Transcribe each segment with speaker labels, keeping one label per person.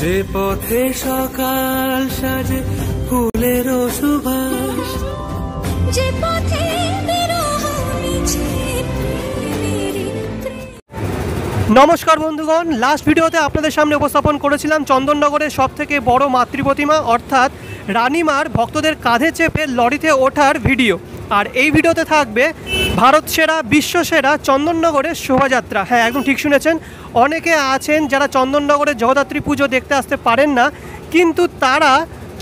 Speaker 1: যে পথে সকাল সাজে ফুলের সুবাস, যে পথে
Speaker 2: নমস্কার বন্ধুগণ, লাস্ট ভিডিওতে আপনাদের সামনে উপস্থাপন করেছিলাম চন্দননগরের সবথেকে বড় মাতৃপ্রতিমা অর্থাৎ রানীমার ভক্তদের কাঁধে চেপে লরিতে ওঠার ভিডিও। আর এই ভিডিওতে থাকবে ভারত সেরা বিশ্ব সেরা চন্দননগরের শোভাযাত্রা। হ্যাঁ, একদম ঠিক শুনেছেন, অনেকে আছেন যারা চন্দননগরের জগদ্ধাত্রী পুজো দেখতে আসতে পারেন না, কিন্তু তারা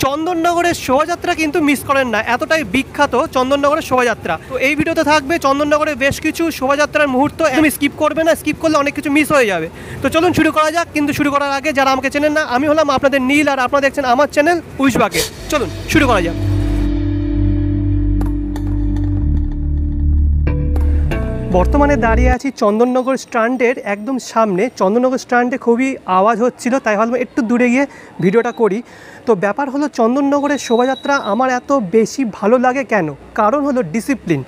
Speaker 2: চন্দননগরের শোভাযাত্রা কিন্তু মিস করেন না, এতটাই বিখ্যাত চন্দননগরের শোভাযাত্রা। তো এই ভিডিওতে থাকবে চন্দননগরের বেশ কিছু শোভাযাত্রার মুহূর্ত, তুমি স্কিপ করবে না, স্কিপ করলে অনেক কিছু মিস হয়ে যাবে। তো চলুন শুরু করা যাক। কিন্তু শুরু করার আগে যারা আমাকে চেনেন না, আমি হলাম আপনাদের নীল, আর আপনারা দেখছেন আমার চ্যানেল উইশবাকে। চলুন শুরু করা যাক। বর্তমানে দাঁড়িয়ে আছি চন্দননগর স্ট্যান্ডের একদম সামনে। চন্দননগর স্ট্যান্ডে খুবই আওয়াজ হচ্ছিল, তাই ভাবলাম একটু দূরে গিয়ে ভিডিওটা করি। তো ব্যাপার হলো, চন্দননগরের শোভাযাত্রা আমার এত বেশি ভালো লাগে কেন? কারণ হলো ডিসিপ্লিন।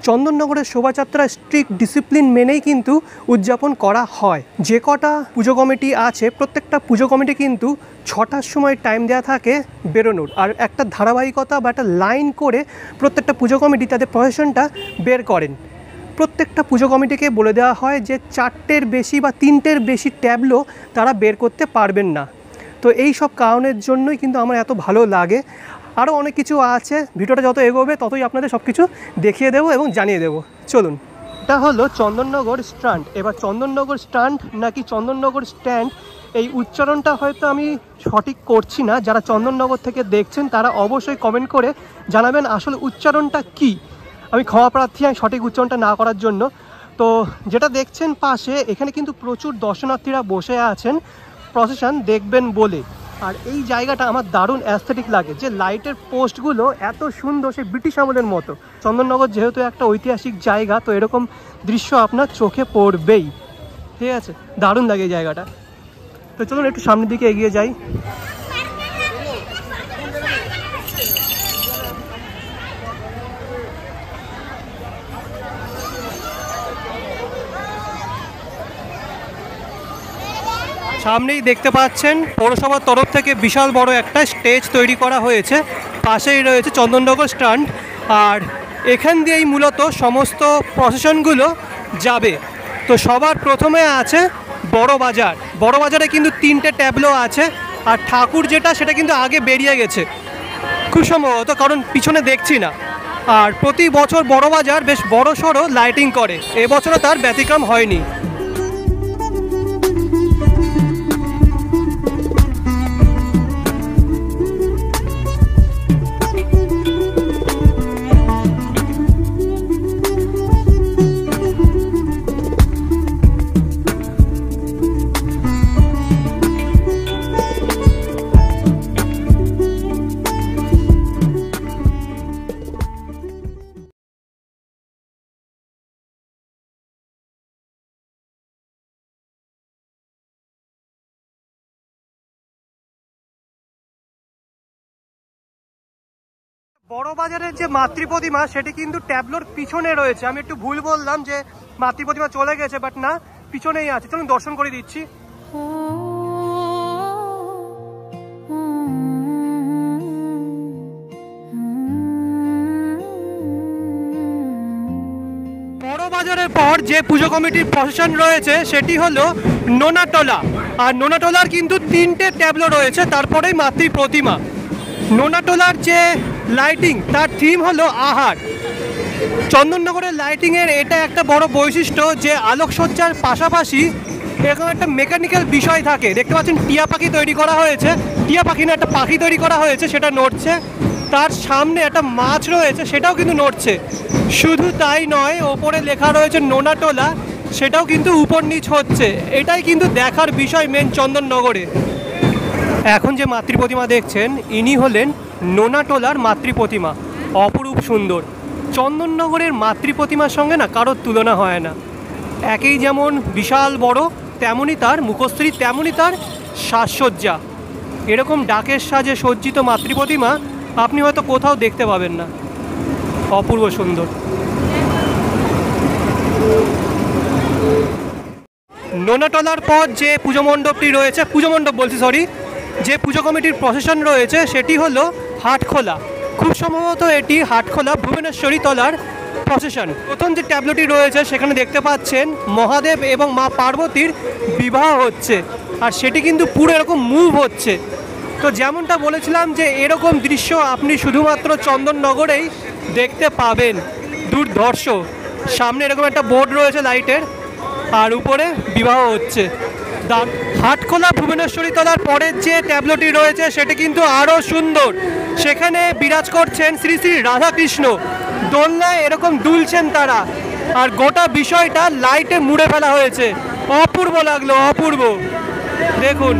Speaker 2: চন্দননগরের শোভাযাত্রা স্ট্রিক্ট ডিসিপ্লিন মেনেই কিন্তু উদযাপন করা হয়। যে কটা পুজো কমিটি আছে, প্রত্যেকটা পুজো কমিটি কিন্তু 6টার সময় টাইম দেওয়া থাকে বেরোনোর, আর একটা ধারাবাহিকতা বা একটা লাইন করে প্রত্যেকটা পুজো কমিটি তাদের প্রসেশনটা বের করেন। প্রত্যেকটা পুজো কমিটিকে বলে দেওয়া হয় যে 4টের বেশি বা 3টের বেশি ট্যাবলো তারা বের করতে পারবেন না। তো এই সব কারণের জন্যই কিন্তু আমার এত ভালো লাগে। আরও অনেক কিছু আছে, ভিডিওটা যত এগোবে ততই আপনাদের সব কিছু দেখিয়ে দেবো এবং জানিয়ে দেবো। চলুন, এটা হলো চন্দননগর স্ট্যান্ড। এবার চন্দননগর স্ট্যান্ড নাকি চন্দননগর স্ট্যান্ড, এই উচ্চারণটা হয়তো আমি সঠিক করছি না। যারা চন্দননগর থেকে দেখছেন তারা অবশ্যই কমেন্ট করে জানাবেন আসলে উচ্চারণটা কী। আমি ক্ষমা প্রার্থী আমি সঠিক উচ্চারণটা না করার জন্য। তো যেটা দেখছেন পাশে, এখানে কিন্তু প্রচুর দর্শনার্থীরা বসে আছেন প্রসেশন দেখবেন বলে। আর এই জায়গাটা আমার দারুণ অ্যাস্থেটিক লাগে, যে লাইটের পোস্টগুলো এত সুন্দর, সেই ব্রিটিশ আমলের মতো। চন্দননগর যেহেতু একটা ঐতিহাসিক জায়গা, তো এরকম দৃশ্য আপনার চোখে পড়বেই। ঠিক আছে, দারুণ লাগে এই জায়গাটা। তো চলুন একটু সামনের দিকে এগিয়ে যাই। সামনেই দেখতে পাচ্ছেন পৌরসভার তরফ থেকে বিশাল বড় একটা স্টেজ তৈরি করা হয়েছে, পাশেই রয়েছে চন্দননগর স্ট্যান্ড। আর এখান দিয়েই মূলত সমস্ত প্রসেশনগুলো যাবে। তো সবার প্রথমে আছে বড় বাজার। বড় বাজারে কিন্তু 3টে ট্যাবলো আছে, আর ঠাকুর যেটা সেটা কিন্তু আগে বেরিয়ে গেছে খুব সম্ভবত, কারণ পিছনে দেখছি না। আর প্রতি বছর বড় বাজার বেশ বড় সড়ো লাইটিং করে, এবছরও তার ব্যতিক্রম হয়নি। বড় বাজারের যে মাতৃপ্রতিমা সেটি কিন্তু ট্যাবলোর পিছনে রয়েছে। আমি একটু ভুল বললাম যে মাতৃপ্রতিমা চলে গেছে, বাট না, পিছনেই আছে। চলুন দর্শন করে দিচ্ছি। বড় বাজারের পর যে পুজো কমিটির প্রসেশন রয়েছে সেটি হলো নোনাটোলা। আর নোনাটোলার কিন্তু 3টে ট্যাবলো রয়েছে, তারপরেই মাতৃপ্রতিমা। নোনাটোলার যে লাইটিং, তার থিম হলো আহার। চন্দননগরের লাইটিংয়ের এটা একটা বড় বৈশিষ্ট্য যে আলোকসজ্জার পাশাপাশি এরকম একটা মেকানিক্যাল বিষয় থাকে। দেখতে পাচ্ছেন টিয়া পাখি তৈরি করা হয়েছে, টিয়া পাখি না, একটা পাখি তৈরি করা হয়েছে, সেটা নড়ছে। তার সামনে একটা মাছ রয়েছে, সেটাও কিন্তু নড়ছে। শুধু তাই নয়, ওপরে লেখা রয়েছে নোনাটোলা, সেটাও কিন্তু উপর নিচ হচ্ছে। এটাই কিন্তু দেখার বিষয় মেন চন্দননগরে। এখন যে মাতৃপ্রতিমা দেখছেন, ইনি হলেন নোনাটোলার মাতৃপ্রতিমা। অপরূপ সুন্দর। চন্দননগরের মাতৃপ্রতিমার সঙ্গে না কারোর তুলনা হয় না। একেই যেমন বিশাল বড়, তেমনই তার মুখশ্রী, তেমনই তার সাজসজ্জা। এরকম ডাকের সাজে সজ্জিত মাতৃপ্রতিমা আপনি হয়তো কোথাও দেখতে পাবেন না। অপূর্ব সুন্দর। নোনাটোলার পর যে পুজো মণ্ডপটি রয়েছে, পুজো মণ্ডপ বলছি সরি, যে পুজো কমিটির প্রসেশন রয়েছে সেটি হলো হাটখোলা, খুব সম্ভবত এটি হাটখোলা ভুবনেশ্বরী তলার প্রসেশন। প্রথম যে ট্যাবলোটি রয়েছে সেখানে দেখতে পাচ্ছেন মহাদেব এবং মা পার্বতীর বিবাহ হচ্ছে, আর সেটি কিন্তু পুরো এরকম মুভ হচ্ছে। তো যেমনটা বলেছিলাম যে এরকম দৃশ্য আপনি শুধুমাত্র চন্দননগরেই দেখতে পাবেন। দুর্ধর্ষ, সামনে এরকম একটা বোর্ড রয়েছে লাইটের, আর উপরে বিবাহ হচ্ছে। হাটখোলা ভুবনেশ্বরী তলার পরের যে ট্যাবলোটি রয়েছে সেটি কিন্তু আরও সুন্দর। সেখানে বিরাজ করছেন শ্রী শ্রী রাধাকৃষ্ণ, দোলনায় এরকম দুলছেন তারা, আর গোটা বিষয়টা লাইটে মুড়ে ফেলা হয়েছে। অপূর্ব লাগলো, অপূর্ব। দেখুন,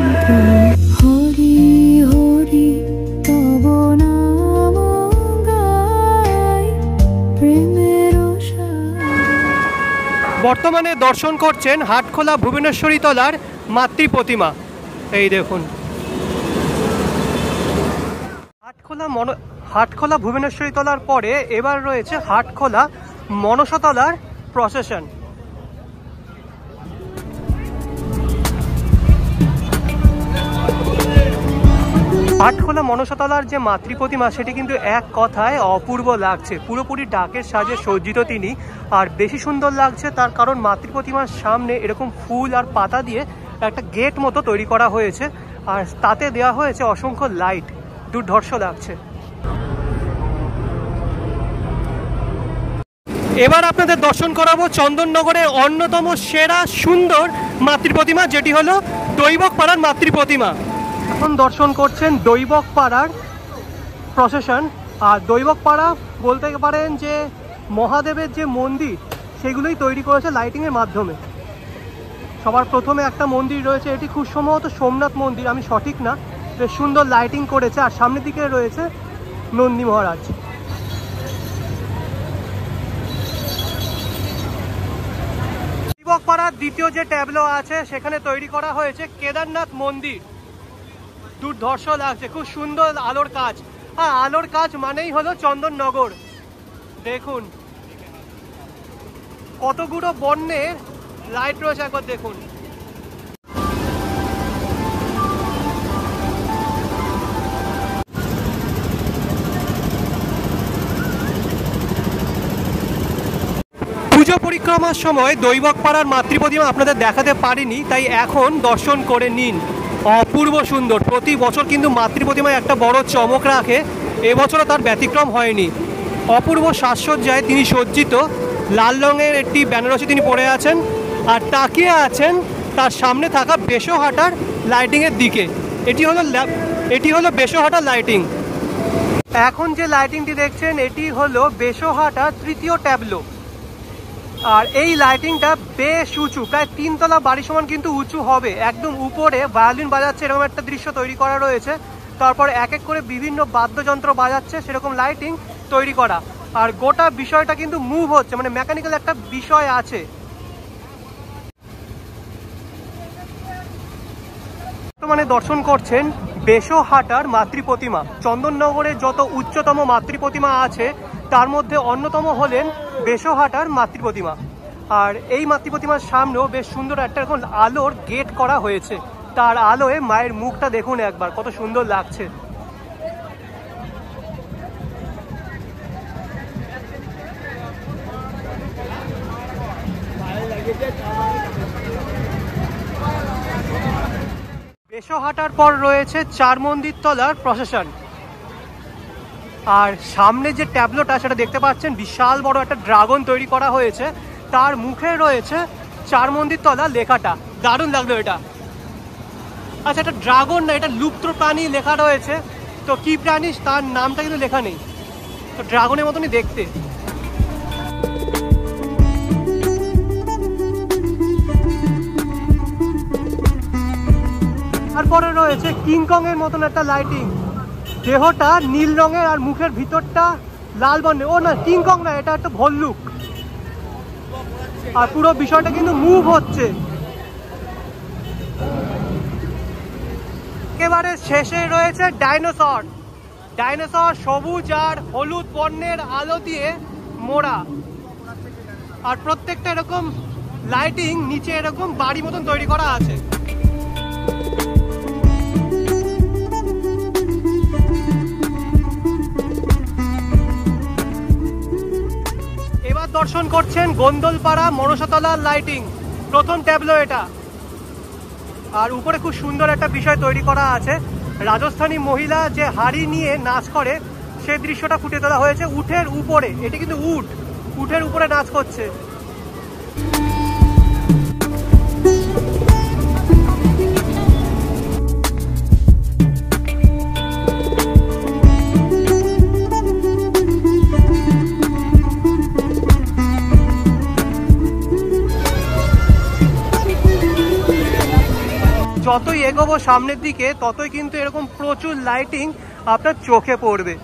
Speaker 2: বর্তমানে দর্শন করছেন হাটখোলা ভুবনেশ্বরী তলার মাতৃ প্রতিমা। এই দেখুন, হাটখোলা ভুবনেশ্বরী তলার পরে এবার রয়েছে হাটখোলা মনসাতলার প্রসেশন। হাটখোলা মনসাতলার যে মাতৃ প্রতিমা সেটি কিন্তু এক কথায় অপূর্ব লাগছে। পুরোপুরি ডাকের সাজে সজ্জিত তিনি, আর বেশি সুন্দর লাগছে তার কারণ মাতৃ প্রতিমার সামনে এরকম ফুল আর পাতা দিয়ে একটা গেট মতো তৈরি করা হয়েছে, আর তাতে দেওয়া হয়েছে অসংখ্য লাইট। দুর্ধর্ষ লাগছে। এবার আপনাদের দর্শন করাবো চন্দননগরের অন্যতম সেরা সুন্দর মাতৃ প্রতিমা, যেটি হলো দৈবক পাড়ার মাতৃ প্রতিমা। এখন দর্শন করছেন দৈবক পাড়ার প্রসেশন। আর দৈবক পাড়া বলতে পারেন যে মহাদেবের যে মন্দির সেগুলোই তৈরি করেছে লাইটিংয়ের মাধ্যমে। সবার প্রথমে একটা মন্দির রয়েছে, এটি খুব সম্ভবত সোমনাথ মন্দির, আমি সঠিক না। বেশ সুন্দর লাইটিং করেছে, আর সামনের দিকে রয়েছে নন্দী মহারাজ। দৈবক পাড়ার দ্বিতীয় যে ট্যাবলো আছে সেখানে তৈরি করা হয়েছে কেদারনাথ মন্দির। দুর্ধর্ষ লাগছে, খুব সুন্দর আলোর কাজ। হ্যাঁ, আলোর কাজ মানেই হলো চন্দননগর। দেখুন কতগুলো বর্ণের লাইট রয়েছে, একবার দেখুন। পুজো পরিক্রমার সময় দৈবক পাড়ার মাতৃ প্রতিমা আপনাদের দেখাতে পারিনি, তাই এখন দর্শন করে নিন। অপূর্ব সুন্দর। প্রতি বছর কিন্তু মাতৃ প্রতিমায় একটা বড় চমক রাখে, এবছরও তার ব্যতিক্রম হয়নি। অপূর্ব সাজসজ্জায় তিনি সজ্জিত, লাল রঙের একটি বেনারসি তিনি পরে আছেন, আর তাকিয়ে আছেন তার সামনে থাকা বেশহাটার লাইটিংয়ের দিকে। এটি হলো বেশহাটার লাইটিং। এখন যে লাইটিংটি দেখছেন এটি হলো বেশহাটার তৃতীয় ট্যাবলো, আর এই লাইটিংটা বেশ উঁচু, প্রায় 3 তলা বাড়ি সমান কিন্তু উঁচু হবে। একদম উপরে ভায়োলিন বাজাচ্ছে এরকম একটা দৃশ্য তৈরি করা রয়েছে, তারপর এক এক করে বিভিন্ন বাদ্যযন্ত্র বাজাচ্ছে সেরকম লাইটিং তৈরি করা, আর গোটা বিষয়টা কিন্তু মুভ হচ্ছে, মানে মেকানিক্যাল একটা বিষয় আছে। মানে দর্শন করছেন বেশহাটার মাতৃ প্রতিমা। চন্দননগরের যত উচ্চতম মাতৃ প্রতিমা আছে তার মধ্যে অন্যতম হলেন বেশহাটার মাতৃ প্রতিমা। আর এই মাতৃ প্রতিমার সামনেও বেশ সুন্দর একটা এরকম আলোর গেট করা হয়েছে, তার আলোয় মায়ের মুখটা দেখুন একবার, কত সুন্দর লাগছে। বেশহাটার পর রয়েছে চার মন্দির তলার প্রসেশন। আর সামনে যে ট্যাবলোটা সেটা দেখতে পাচ্ছেন, বিশাল বড় একটা ড্রাগন তৈরি করা হয়েছে, তার মুখে রয়েছে চার মন্দির তলা লেখাটা। দারুণ লাগলো এটা। আচ্ছা, এটা ড্রাগন না, এটা লুপ্ত প্রাণী লেখা রয়েছে, তো কি প্রাণী তার নামটা কিন্তু লেখা নেই, তো ড্রাগনের মতনই দেখতে। তারপরে রয়েছে কিংকং এর মতন একটা লাইটিং, দেহটা নীল রঙের আর মুখের ভিতরটা লাল বর্ণের। ও না, কিংকং না, এটা একটা ভল্লুক, আর পুরো বিষয়টা কিন্তু মুভ হচ্ছে। একেবারে শেষে রয়েছে ডাইনোসর। ডাইনোসর সবুজ আর হলুদ বর্ণের আলো দিয়ে মোড়া, আর প্রত্যেকটা এরকম লাইটিং নিচে এরকম বাড়ি মতন তৈরি করা আছে। দর্শন করছেন গোন্দলপাড়া মনসাতলার লাইটিং, প্রথম ট্যাবলো এটা। আর উপরে খুব সুন্দর একটা বিষয় তৈরি করা আছে, রাজস্থানী মহিলা যে হাড়ি নিয়ে নাচ করে সেই দৃশ্যটা ফুটিয়ে তোলা হয়েছে উটের উপরে। এটা কিন্তু উটের উপরে নাচ করছে। যতই এগোবো সামনের দিকে ততই কিন্তু এরকম প্রচুর লাইটিং আপনার চোখে পড়বে।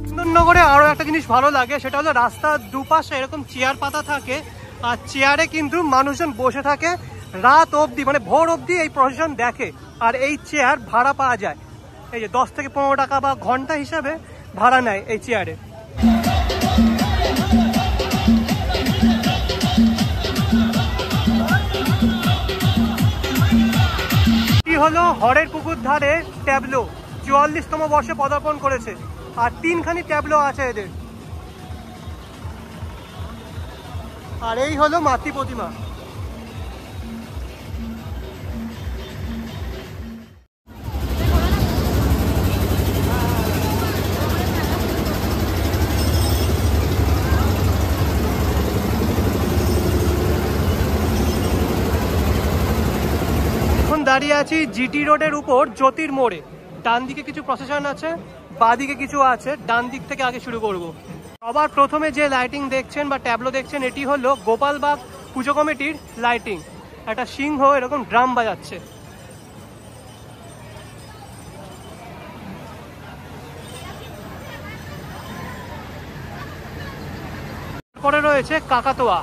Speaker 2: চন্দননগরে আরো একটা জিনিস ভালো লাগে, সেটা হলো রাস্তার দুপাশে এরকম চেয়ার পাতা থাকে, আর চেয়ারে কিন্তু মানুষজন বসে থাকে রাত অবধি, মানে ভোর অবধি এই প্রসেশন দেখে। আর এই চেয়ার ভাড়া পাওয়া যায়, এই যে 10 থেকে 15 টাকা বা ঘন্টা হিসাবে ভাড়া নেয় এই চেয়ারে। হলো হরের পুকুর ধারে ট্যাবলো, 44তম বর্ষে পদার্পণ করেছে। আর 3খানি ট্যাবলো আছে এদের। আর এই হলো মাতৃ প্রতিমা। দাঁড়িয়ে আছি জিটি রোডের উপর জ্যোতির মোড়ে। ডান দিকে কিছু প্রসেশন আছে, বাদিকে কিছু আছে। ডান দিক থেকে আগে শুরু করব। সবার প্রথমে যে লাইটিং দেখছেন বা ট্যাবলো দেখছেন, এটি হলো গোপালবাগ পুজো কমিটির লাইটিং। একটা সিংহ এরকম ড্রাম বাজাচ্ছে। তারপরে রয়েছে কাকাতোয়া।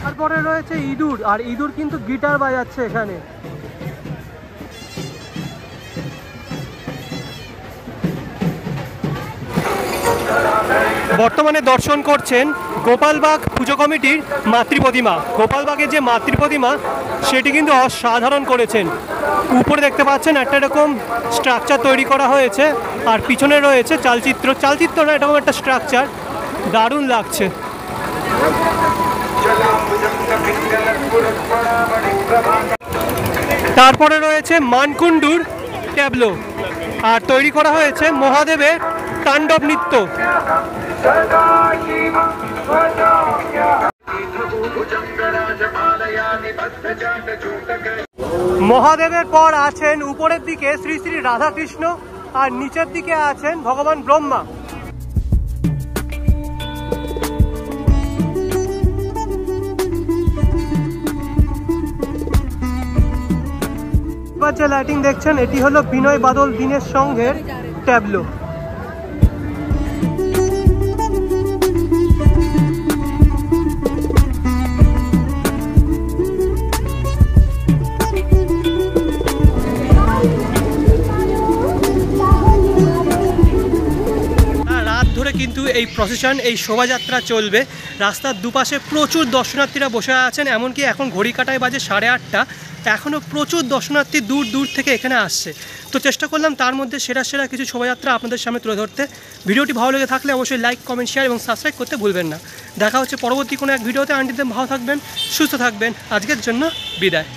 Speaker 2: তারপরে রয়েছে ইঁদুর, আর ইঁদুর কিন্তু গিটার বাজাচ্ছে এখানে। বর্তমানে দর্শন করছেন গোপালবাগ পুজো কমিটির মাতৃ প্রতিমা। গোপালবাগের যে মাতৃ প্রতিমা সেটি কিন্তু অসাধারণ করেছেন। উপরে দেখতে পাচ্ছেন একটা এরকম স্ট্রাকচার তৈরি করা হয়েছে, আর পিছনে রয়েছে চালচিত্র না, এরকম একটা স্ট্রাকচার, দারুণ লাগছে। তারপরে রয়েছে মানকুণ্ডুর ট্যাবলো, আর তৈরি করা হয়েছে মহাদেবের তাণ্ডব নৃত্য। মহাদেবের পর আছেন উপরের দিকে শ্রী শ্রী রাধাকৃষ্ণ, আর নিচের দিকে আছেন ভগবান ব্রহ্মা। যে লাইটিং দেখছেন এটি হলো বিনয় বাদল দীনেশ সংঘের ট্যাবলো। কিন্তু এই প্রসেশন, এই শোভাযাত্রা চলবে। রাস্তার দুপাশে প্রচুর দর্শনার্থীরা বসে আছেন, এমনকি এখন ঘড়ি কাটায় বাজে 8:30। এখনও প্রচুর দর্শনার্থী দূর দূর থেকে এখানে আসছে। তো চেষ্টা করলাম তার মধ্যে সেরা কিছু শোভাযাত্রা আপনাদের সামনে তুলে ধরতে। ভিডিওটি ভালো লেগে থাকলে অবশ্যই লাইক, কমেন্ট, শেয়ার এবং সাবস্ক্রাইব করতে ভুলবেন না। দেখা হচ্ছে পরবর্তী কোনো এক ভিডিওতে। আন্টিদের ভালো থাকবেন, সুস্থ থাকবেন। আজকের জন্য বিদায়।